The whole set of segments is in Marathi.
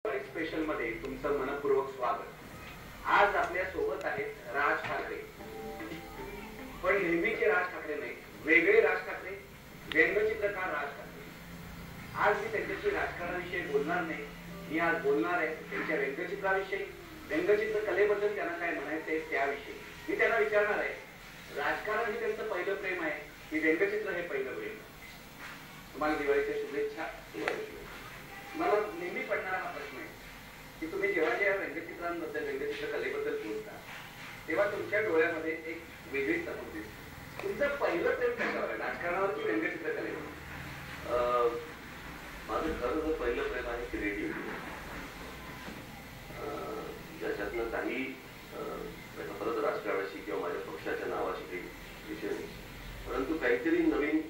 स्पेशल मध्ये तुमचं मनपूर्वक स्वागत। आज आपल्या सोबत आहेत राज ठाकरे, पण नेहमीचे राज ठाकरे नाही, वेगळे राज ठाकरे, व्यंगचित्रकार राज ठाकरे। आज मी त्यांच्याशी राजकारणाविषयी बोलणार नाही, मी आज बोलणार आहे त्यांच्या व्यंगचित्राविषयी, व्यंगचित्र कलेबद्दल त्यांना काय म्हणायचंय त्याविषयी। मी त्यांना विचारणार आहे, राजकारण हे त्यांचं पहिलं प्रेम आहे की व्यंगचित्र हे पहिलं प्रेम? तुम्हाला दिवाळीच्या शुभेच्छा। मला नेहमी पडणारा हा प्रश्न आहे की तुम्ही जेव्हा जेव्हा व्यंगचित्रांबद्दल, व्यंगचित्र कलेबद्दल बोलता तेव्हा तुमच्या डोळ्यामध्ये एक वेगळी चमक दिसते। तुमचं पहिलं प्रेम कशावर आहे, राजकारणावर की व्यंगचित्र कलेवर? माझं खरं पहिलं प्रेम आहे क्रिएटिव्हिटी, ज्याच्यातनं काही परत राजकारणाशी किंवा माझ्या पक्षाच्या नावाशी काही विषय नाही, परंतु काहीतरी नवीन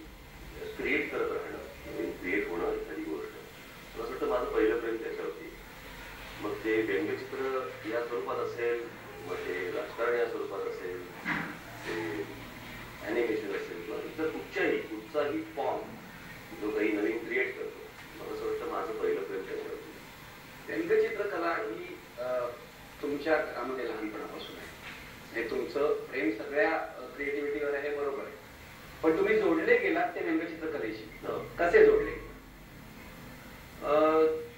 क्रिएट करत राहणं, नवीन क्रिएट होणं एखादी गोष्ट, मला वाटतं माझं पहिलं प्रेम त्याच्यावरती। मग ते व्यंगचित्र या स्वरूपात असेल, मग ते राजकारण या स्वरूपात असेल, ते ॲनिमेशन असेल किंवा इतर कुठचाही फॉर्म जो काही नवीन क्रिएट करतो, मला असं वाटतं माझं पहिलं प्रेम त्याच्यावरती। व्यंगचित्रकला ही तुमच्या घरामध्ये लहानपणापासून आहे, हे तुमचं प्रेम सगळ्या क्रिएटिव्हिटीवर आहे, बरोबर आहे, पण तुम्ही जोडले गेलात ते व्यंगचित्रकलेशी, कसे जोडले?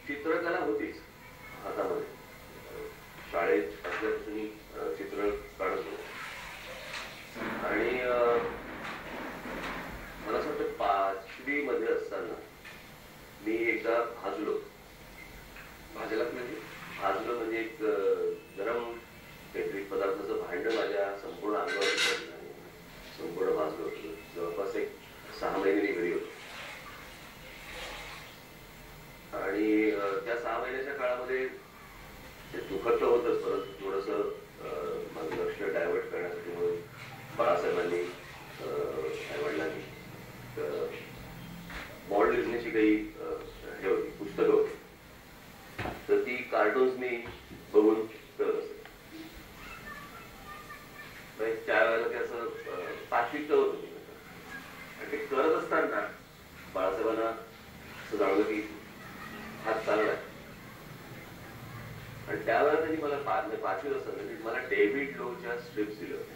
चित्रकला होतीच हातामध्ये, शाळेत असल्यापासून चित्र काढत होतो आणि मला असं वाटतं 5वी मध्ये असताना मी एकदा भाजलो म्हणजे एक गरम काहीतरी पदार्थाचं भांड माझ्या संपूर्ण अंगावर संपूर्ण भाजलं होतं। जवळपास एक 6 महिने घरी होतो आणि त्या 6 महिन्याच्या काळामध्ये ते दुखत तर होतच, परत थोडस माझं लक्ष डायव्हर्ट करण्यासाठी म्हणून बाळासाहेबांनी आईवडिलांनी वॉल्ट डिझनीची काही हे होती, पुस्तकं होती, तर ती कार्टून्स मी बघून करत असते। त्यावेळेला ते असं 5वीत होतं आणि ते करत असताना बाळासाहेबांना असं जाणवलं की हात चाललाय, आणि त्यावेळेला त्यांनी मला 5वीत असताना मला डेव्हिड लोच्या स्ट्रिप्स दिले होते,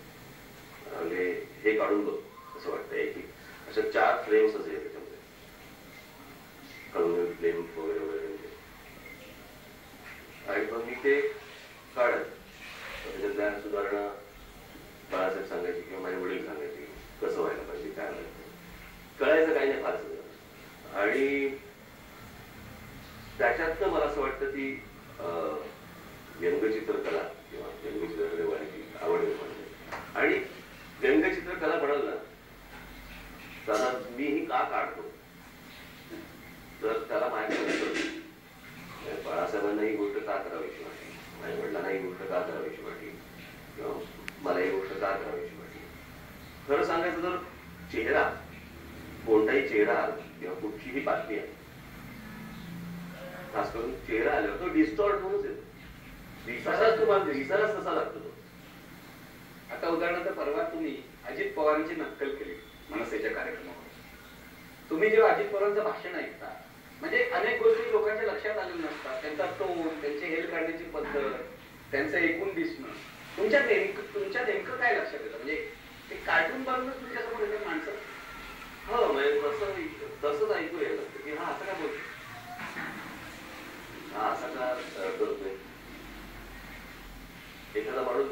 म्हणजे हे काढून बघ असं वाटतंय की अशा 4 फ्रेम्स असेल त्याच्यामध्ये, कलर फ्लेम वगैरे वगैरे, आणि मग मी ते काढत त्याच्यातल्या सुधारणा बाळासाहेब सांगायची किंवा माझे वडील सांगायचे कसं व्हायला पाहिजे, काय व्हायला पाहिजे, कळायचं काही नाही फारसं। आणि त्याच्यातनं मला असं वाटतं की व्यंगचित्रकला किंवा व्यंगचित्रकडे वळायची आवड निर्माण झाली। आणि व्यंगचित्रकला म्हणाल ना, त्याला मीही का काढतो, तर त्याला माझ्याकडे बाळासाहेबांना ही गोष्ट का करावीशी वाटली, माझ्या वडिलांना ही गोष्ट का करावीशी वाटली, किंवा मला ही गोष्ट का करावीशी वाटली। खरं सांगायचं तर चेहरा, कोणताही चेहरा किंवा कुठचीही बातमी आहे, खास करून चेहरा आल्यावर तो डिस्टॉर्ट होऊनच येतो, दिसायलाच तसा लागतो तो। आता उदाहरणार्थ परवा तुम्ही अजित पवारांची नक्कल केली मनसेच्या कार्यक्रमावर। तुम्ही जेव्हा अजित पवारांचं भाषण ऐकता, म्हणजे अनेक गोष्टी लोकांच्या लक्षात आलेल्या नसतात, त्यांचा टोन, त्यांची हेल काढण्याची पद्धत, त्यांचं एकूण दिसणं, तुमच्या नेमकं काय लक्षात येतं? म्हणजे ते कार्टून बनवूनच तुमच्यासमोर येतं माणसं? हो, म्हणजे तसंच ऐकू यायला लागतं की हा असं का बोलतो, हा असा का करतोय। एखादा माणूस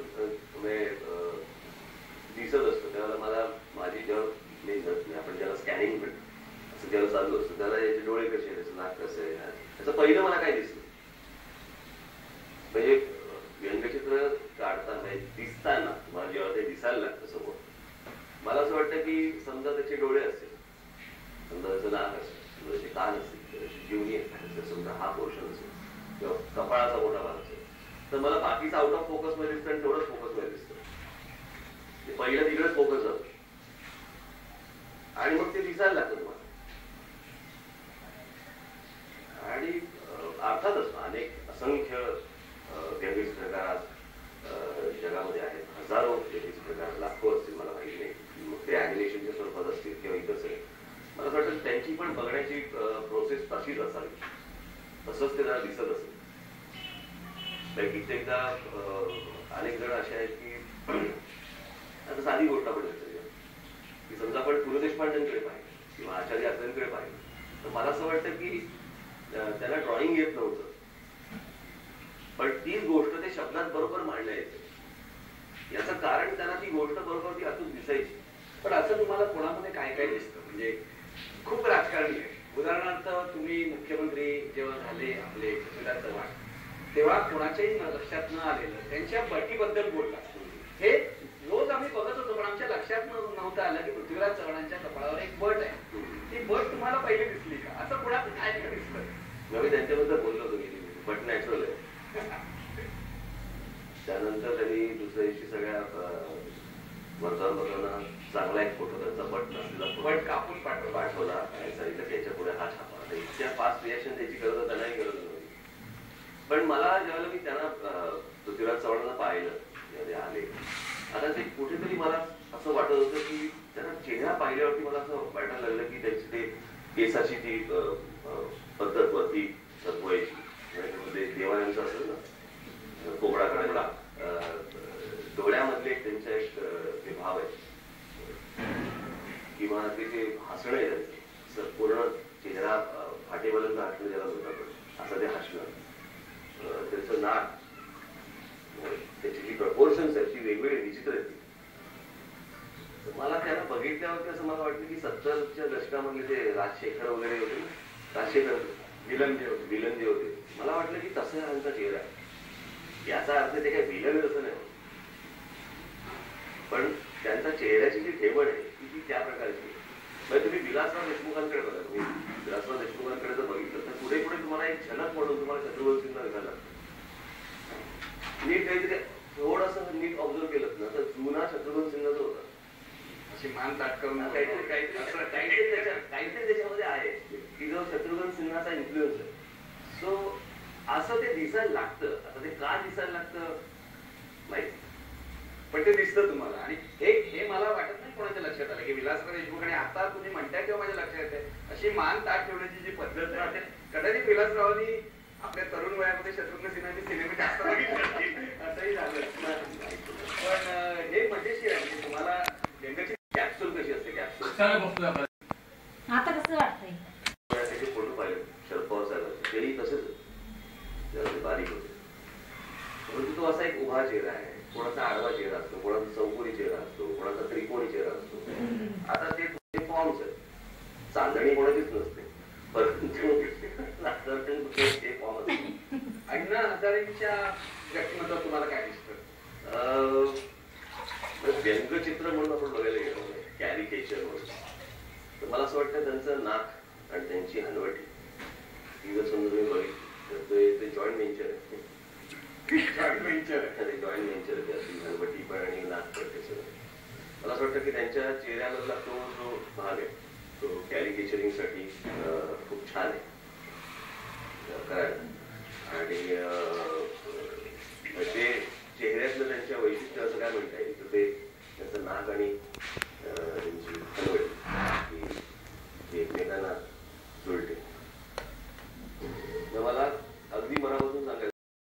दिसत असतो त्यावेळेला मला माझी जेव्हा आपण ज्याला स्कॅनिंग म्हणतो असं जेव्हा चालू असतं, त्याला याचे डोळे कसे आहेत, नाक कसं आहे, त्याचं पहिलं मला काय दिसतं, म्हणजे व्यंगचित्र काढताना दिसताना मला जेव्हा ते दिसायला लागतं समोर, मला असं वाटतं की समजा त्याचे डोळे असतील, समजा त्याचं नाक असेल, समजा त्याचे कान असतील, त्याची जीवनी आहे, समजा हा पोर्शन असेल किंवा कपाळाचा मोठा भाग असेल, तर मला बाकीचं आउट ऑफ फोकस मध्ये दिसतं आणि तेवढंच फोकस मध्ये दिसतं, ते पहिलं तिकडेच फोकस जातो आणि मग ते दिसायला लागतं तुम्हाला। आणि अर्थातच अनेक असंख्य व्यंगचित्रकार जगामध्ये आहेत, हजारो व्यंगचित्रकार, लाखो असतील, मला माहिती नाही, मग ते ॲनिमेशनच्या स्वरूपात असतील किंवा इतर सगळे, मला वाटतं त्यांची पण बघण्याची प्रोसेस तशीच असावी, तसंच ते जरा दिसत असेल। कित्येकदा अनेक जण असे आहेत की आता साधी गोष्ट आपण की समजा आपण पु ल देशपांडेंकडे पाहिजे किंवा आचार्य अत्रेंकडे पाहिजे तर मला असं वाटतं की त्यांना ड्रॉइंग येत नव्हतं, पण तीच गोष्ट ते शब्दात बरोबर मांडल्या येते. याचं कारण त्यांना ती गोष्ट बरोबर ती अचूक दिसायची. पण असं तुम्हाला कोणामध्ये काय काय दिसतं, म्हणजे खूप राजकारणी आहे. उदाहरणार्थ तुम्ही मुख्यमंत्री जेव्हा झाले आपले पृथ्वीराज चव्हाण, तेव्हा कोणाच्याही लक्षात न आलेलं त्यांच्या बटीबद्दल बोलला. हे रोज आम्ही बघत होतो, पण आमच्या लक्षात नव्हतं आलं की पृथ्वीराज चव्हाणांच्या कपाळावर एक बट आहे. ती बट तुम्हाला पहिली दिसली का? असं कोणाचं काय दिसतं? मी त्यांच्याबद्दल बोललो होतो की बट नॅचरल आहे. त्यानंतर त्यांनी दुसऱ्या दिवशी सगळ्या वर्तमानपत्रांना चांगला एक फोटो त्यांचा बट नसलेला बट कापून पाठवला आणि सांगितलं की याच्या पुढे हा छापा. इतक्या फास्ट रिॲक्शन द्यायची गरज त्यांनाही गरज नव्हती. पण मला ज्यावेळेला मी त्यांना पृथ्वीराज चव्हाणांना पाहिलं आले, आता ते कुठेतरी मला असं वाटत होतं की त्यांना चेहरा पाहिल्यावरती मला असं वाटायला लागलं की त्यांची ते केसाची ती पद्धत वरती सजवायची देवाऱ्यांचं असेल ना कोबडा काढायला, डोळ्यामधले त्यांचा एक ते भाव आहे किंवा ते जे हसणं आहे त्यांचं पूर्ण चेहरा फाटेपर्यंत हसणं ज्याला म्हणतात असं ते हसणं, त्याचं नाक, त्याची जी प्रपोर्शन्स आहेत ती वेगवेगळी विचित्र आहेत. मला त्यांना बघितल्यावरती असं मला वाटतं की 70च्या दशकामधले ते राजशेखर वगैरे होते ना, राजशेखर विलन जे होते, मला वाटलं की तसं त्यांचा चेहरा आहे. याचा अर्थ ते काही विलन असं नाही, पण त्यांचा चेहऱ्याची जी ठेवण आहे ती त्या प्रकारची. म्हणजे तुम्ही विलासराव देशमुखांकडे बघा, तुम्ही विलासराव देशमुखांकडे जर बघितलं तर पुढे पुढे तुम्हाला एक झलक म्हणून तुम्हाला शत्रुघ्न सिन्हा दिसायला नीट काहीतरी थोडंसं नीट ऑब्झर्व केलं ना तर जुना शत्रुघ्न सिन्हा जो होता अशी मान ताट करून काहीतरी त्याच्यामध्ये आहे की जो शत्रुघ्न सिन्हाचा इन्फ्लुएन्स आहे. सो असं ते दिसायला लागतं. आता ते का दिसायला लागतं माहिती, पण ते दिसतं तुम्हाला. आणि हे मला वाटत नाही कोणाच्या लक्षात आलं की विलासराव देशमुख, आणि आता तुम्ही म्हणताय तेव्हा माझ्या लक्षात येते अशी मान ताट ठेवण्याची जी पद्धत राहते, कदाचित विलासरावांनी आपल्या तरुण वयामध्ये शत्रुघ्न सिन्हाचे सिनेमे जास्त बघितले असंही झालं. पण हे मजेशीर आहे. म्हणजे तुम्हाला व्यंगाची कॅप्सूल कशी असते, कॅप्सूल आता कसं वाटतंय? त्याचे फोटो पाहिले शरद पवार साहेबांचे, तेही तसेच बारीक होते, परंतु तो असा एक उभा चेहरा आहे. कोणाचा आडवा चेहरा असतो, कोणाचा चौकोनी चेहरा असतो, कोणाचा त्रिकोणी चेहरा असतो. आता ते फॉर्म्स आहेत, चांदणी कोणाचीच नसते, परंतु फॉर्म असतो. अण्णा हजारेंच्या व्यक्तिमत्वात तुम्हाला काय दिसतं? व्यंगचित्र म्हणून आपण बघायला गेलो, कॅरिकेचर म्हणून, तर मला असं वाटतं त्यांचं नाक आणि त्यांची हनवटी ही जर समजा तुम्ही बघितली तर ते जॉईंट व्हेंचर आहे. जॉईंट व्हेंचर हनवटी पण आणि नाक पण त्याचं. मला असं वाटतं की त्यांच्या चेहऱ्यामधला तो जो भाग आहे तो कॅरिकेचरिंग साठी खूप छान आहे करायला. आणि ते चेहऱ्यातलं त्यांच्या वैशिष्ट्य असं काय म्हणता येईल तर ते त्यांचं नाक आणि